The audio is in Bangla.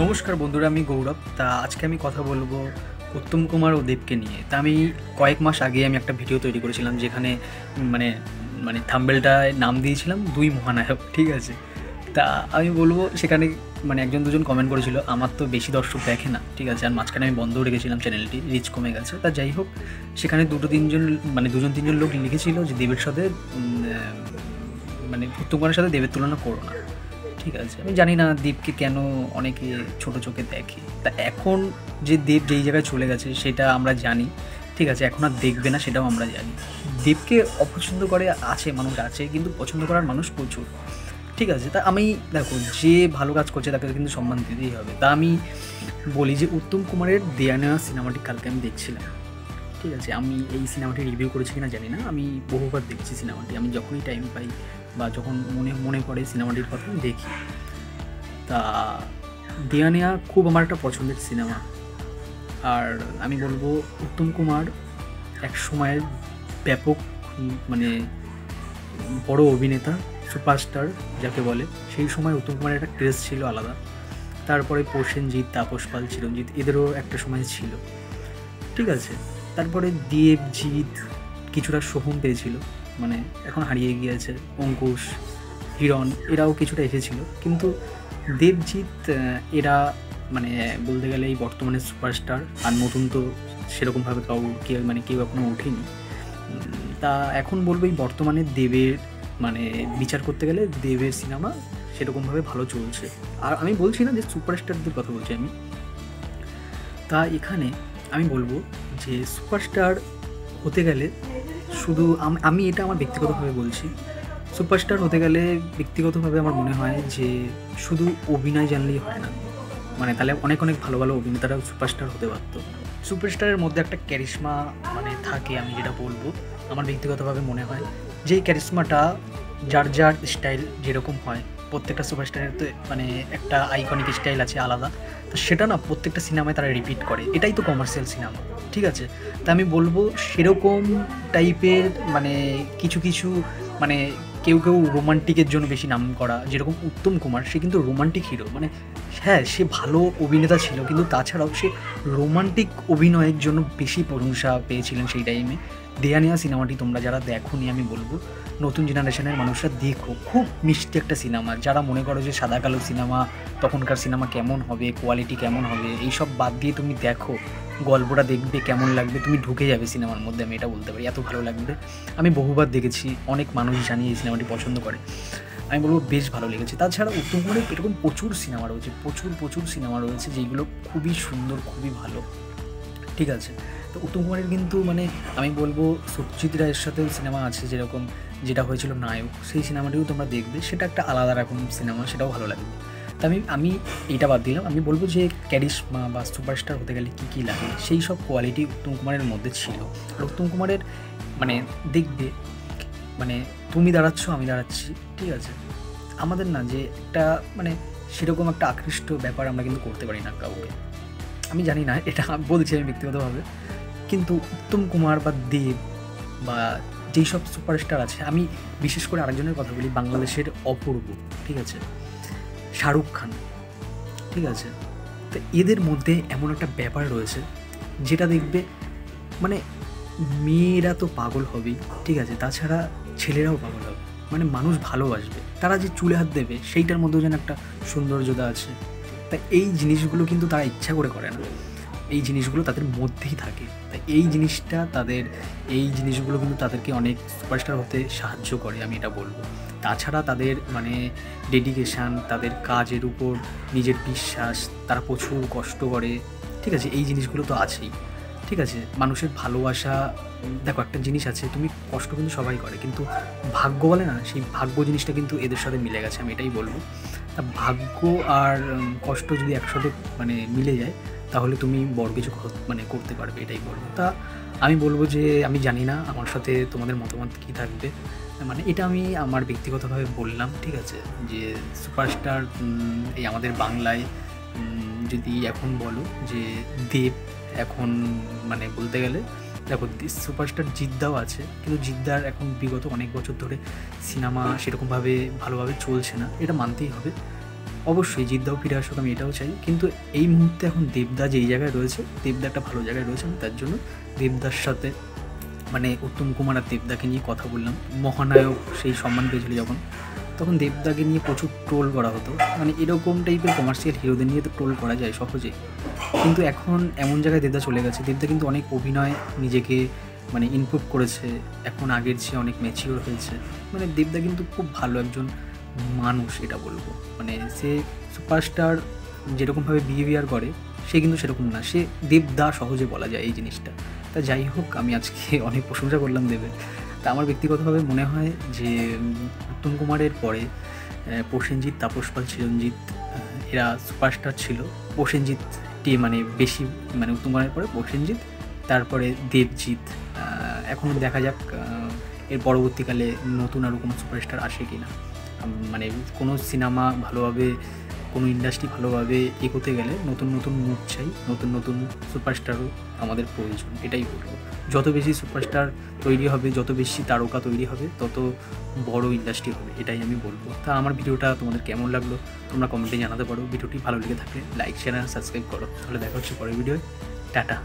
নমস্কার বন্ধুরা, আমি গৌরব। তা আজকে আমি কথা বলবো উত্তম কুমার ও দেবকে নিয়ে। তা আমি কয়েক মাস আগে আমি একটা ভিডিও তৈরি করেছিলাম, যেখানে মানে মানে থাম্বনেলটায় নাম দিয়েছিলাম দুই মহানায়ক, ঠিক আছে। তা আমি বলবো সেখানে একজন দুজন কমেন্ট করেছিল, আমার তো বেশি দর্শক দেখে না, ঠিক আছে। আর মাঝখানে আমি বন্ধও রেখেছিলাম, চ্যানেলটি রিচ কমে গেছে। তা যাই হোক, সেখানে দুজন তিনজন লোক লিখেছিল যে দেবের সাথে উত্তম কুমারের সাথে দেবের তুলনা করো না, ঠিক আছে। আমি জানি না দেবকে কেন অনেকে ছোটো চোখে দেখে। তা এখন যে দেব যেই জায়গায় চলে গেছে সেটা আমরা জানি, ঠিক আছে। এখন আর দেখবে না সেটাও আমরা জানি। দেবকে অপছন্দ করে মানুষ আছে, কিন্তু পছন্দ করার মানুষ প্রচুর, ঠিক আছে। তা আমি দেখো, যে ভালো কাজ করছে তাকে কিন্তু সম্মান দিতেই হবে। তা আমি বলি যে উত্তম কুমারের দেয়া নেওয়া সিনেমাটি কালকে আমি দেখছিলাম, ঠিক আছে। আমি এই সিনেমাটি রিভিউ করেছি কিনা জানি না, আমি বহুবার দেখছি সিনেমাটি। আমি যখনই টাইম পাই বা যখন মনে পড়ে সিনেমাটির কথা আমি দেখি। তা দেয়া নেয়া খুব আমার একটা পছন্দের সিনেমা। আর আমি বলবো উত্তম কুমার এক সময়ের ব্যাপক মানে বড় অভিনেতা, সুপারস্টার যাকে বলে। সেই সময় উত্তম কুমারের একটা ক্রেজ ছিল আলাদা। তারপরে প্রসেনজিৎ, তাপস পাল, চিরঞ্জিত, এদেরও একটা সময় ছিল, ঠিক আছে। তারপরে দেবজিৎ কিছুটা শোভন পেয়েছিল, এখন হারিয়ে গিয়েছে। অঙ্কুশ, হিরণ, এরাও কিছুটা এসেছিল, কিন্তু দেবজিৎ এরা বলতে গেলে এই বর্তমানে সুপারস্টার। আর নতুন তো সেরকমভাবে কেউ এখনও ওঠেনি। তা এখন বলবো এই বর্তমানে দেবের বিচার করতে গেলে দেবের সিনেমা সেরকমভাবে ভালো চলছে। আর আমি বলছি না যে সুপারস্টারদের কথা বলছি আমি। তা এখানে আমি বলবো যে সুপারস্টার হতে গেলে শুধু আমি এটা আমার ব্যক্তিগতভাবে বলছি, সুপারস্টার হতে গেলে ব্যক্তিগতভাবে আমার মনে হয় যে শুধু অভিনয় জানলেই হয় না। তাহলে অনেক অনেক ভালো ভালো অভিনেতারা সুপারস্টার হতে পারত। সুপারস্টারের মধ্যে একটা ক্যারিশমা থাকে, আমি যেটা বলবো আমার ব্যক্তিগতভাবে মনে হয় যে এই ক্যারিশমাটা যার যার স্টাইল যেরকম হয়, প্রত্যেকটা সুপারস্টারের তো একটা আইকনিক স্টাইল আছে আলাদা। তো সেটা না প্রত্যেকটা সিনেমায় তারা রিপিট করে, এটাই তো কমার্শিয়াল সিনেমা, ঠিক আছে। তা আমি বলবো সেরকম টাইপের কিছু কিছু কেউ কেউ রোমান্টিকের জন্য বেশি নাম করা, যেরকম উত্তম কুমার, সে কিন্তু রোমান্টিক হিরো। হ্যাঁ, সে ভালো অভিনেতা ছিল, কিন্তু তাছাড়াও সে রোমান্টিক অভিনয়ের জন্য বেশি প্রশংসা পেয়েছিলেন সেই টাইমে। দেয়া নেয়া সিনেমাটি তোমরা যারা দেখোনি, আমি বলবো নতুন জেনারেশনের মানুষরা দেখো, খুব মিষ্টি একটা সিনেমা। যারা মনে করো যে সাদা কালো সিনেমা, তখনকার সিনেমা কেমন হবে, কোয়ালিটি কেমন হবে, এইসব বাদ দিয়ে তুমি দেখো, গল্পটা দেখবে কেমন লাগবে, তুমি ঢুকে যাবে সিনেমার মধ্যে, আমি এটা বলতে পারি। এত ভালো লাগবে। আমি বহুবার দেখেছি, অনেক মানুষ জানি এই সিনেমাটি পছন্দ করে, আমি বলবো বেশ ভালো লেগেছে। তাছাড়া উত্তম কুমারের এরকম প্রচুর সিনেমা রয়েছে, প্রচুর সিনেমা রয়েছে যেগুলো খুবই সুন্দর, খুবই ভালো, ঠিক আছে। তো উত্তম কুমারের কিন্তু আমি বলবো সত্যজিৎ রায়ের সাথেও সিনেমা আছে, যেটা হয়েছিল নায়ক, সেই সিনেমাটিও তোমরা দেখবে, সেটা একটা আলাদা রকম সিনেমা, সেটাও ভালো লাগবে। তো আমি এইটা বাদ দিলাম। আমি বলবো যে ক্যারিশমা বা সুপারস্টার হতে গেলে কী কী লাগে, সেই সব কোয়ালিটি উত্তম কুমারের মধ্যে ছিল। আর উত্তম কুমারের দেখবে তুমি দাঁড়াচ্ছ, আমি দাঁড়াচ্ছি, ঠিক আছে। আমাদের না যে একটা সেরকম একটা আকৃষ্ট ব্যাপার আমরা কিন্তু করতে পারি না কাউকে। আমি জানি না, এটা বলছি আমি ব্যক্তিগতভাবে, কিন্তু উত্তম কুমার বা দেব বা যেই সব সুপারস্টার আছে, আমি বিশেষ করে আরেকজনের কথা বলি, বাংলাদেশের অপূর্ব, ঠিক আছে, শাহরুখ খান, ঠিক আছে। তো এদের মধ্যে এমন একটা ব্যাপার রয়েছে যেটা দেখবে মেয়েরা তো পাগল হবেই, ঠিক আছে, তাছাড়া ছেলেরাও পাগল হবে, মানুষ ভালোবাসবে, তারা যে চুলে হাত দেবে সেইটার মধ্যেও যেন একটা সৌন্দর্যতা আছে। তাই এই জিনিসগুলো কিন্তু তারা ইচ্ছা করে করে না, এই জিনিসগুলো তাদের মধ্যেই থাকে। তাই এই জিনিসগুলো কিন্তু তাদেরকে অনেক সুপারস্টার হতে সাহায্য করে, আমি এটা বলবো। তাছাড়া তাদের ডেডিকেশান, তাদের কাজের উপর নিজের বিশ্বাস, তারা প্রচুর কষ্ট করে, ঠিক আছে, এই জিনিসগুলো তো আছেই, ঠিক আছে। মানুষের ভালোবাসা, দেখো একটা জিনিস আছে, তুমি কষ্ট কিন্তু সবাই করে, কিন্তু ভাগ্য বলে না, সেই ভাগ্য জিনিসটা কিন্তু এদের সাথে মিলে গেছে, আমি এটাই বলবো। তা ভাগ্য আর কষ্ট যদি একসাথে মিলে যায়, তাহলে তুমি বড় কিছু করতে পারবে, এটাই বলবো। তা আমি বলবো যে আমি জানি না আমার সাথে তোমাদের মতামত কী থাকবে, এটা আমি আমার ব্যক্তিগতভাবে বললাম, ঠিক আছে। যে সুপারস্টার এই আমাদের বাংলায় যদি এখন বলো যে দেব এখন বলতে গেলে, দেখো সুপারস্টার জিদ্দাও আছে, কিন্তু জিদ্দার এখন বিগত অনেক বছর ধরে সিনেমা সেরকমভাবে ভালোভাবে চলছে না, এটা মানতেই হবে। অবশ্যই জিদ্দাও ফিরে আসুক, আমি এটাও চাই। কিন্তু এই মুহূর্তে এখন দেবদা যেই জায়গায় রয়েছে, দেবদা একটা ভালো জায়গায় রয়েছে, আমি তার জন্য দেবদার সাথে মানে উত্তম কুমার আর দেবদাকে নিয়ে কথা বললাম। মহানায়ক সেই সম্মান পেয়েছিল যখন, তখন দেবদাকে নিয়ে প্রচুর ট্রোল করা হতো। মানে এরকম টাইপের কমার্শিয়াল হিরোদের নিয়ে তো ট্রোল করা যায় সহজেই। কিন্তু এখন এমন জায়গায় দেবদা চলে গেছে, দেবদা কিন্তু অনেক অভিনয় নিজেকে মানে ইমপ্রুভ করেছে, এখন আগের চেয়ে অনেক ম্যাচিওর হয়েছে। মানে দেবদা কিন্তু খুব ভালো একজন মানুষ, এটা বলবো। মানে সে সুপারস্টার যেরকমভাবে বিহেভিয়ার করে, সে কিন্তু সেরকম না, সে দেবদা সহজে বলা যায় এই জিনিসটা। তা যাই হোক, আমি আজকে অনেক প্রশংসা করলাম দেবের। তা আমার ব্যক্তিগতভাবে মনে হয় যে উত্তম কুমারের পরে প্রসেনজিৎ, তাপস পাল, চিরঞ্জিত এরা সুপারস্টার ছিল। প্রসেনজিৎটি মানে বেশি, মানে উত্তম কুমারের পরে প্রসেনজিৎ, তারপরে দেবজিৎ। এখন দেখা যাক এর পরবর্তীকালে নতুন আরও কোনো সুপারস্টার আসে কি না। মানে কোনো সিনেমা ভালোভাবে, কোনো ইন্ডাস্ট্রি ভালোভাবে এগোতে গেলে নতুন নতুন মুখ চাই, নতুন নতুন সুপারস্টারও আমাদের প্রয়োজন, এটাই বলবো। যত বেশি সুপারস্টার তৈরি হবে, যত বেশি তারকা তৈরি হবে, তত বড় ইন্ডাস্ট্রি হবে, এটাই আমি বলবো। তা আমার ভিডিওটা তোমাদের কেমন লাগলো তোমরা কমেন্টে জানাতে পারো। ভিডিওটি ভালো লেগে থাকলে লাইক, শেয়ার আর সাবস্ক্রাইব করো। তাহলে দেখা হচ্ছে পরের ভিডিওয়। টাটা।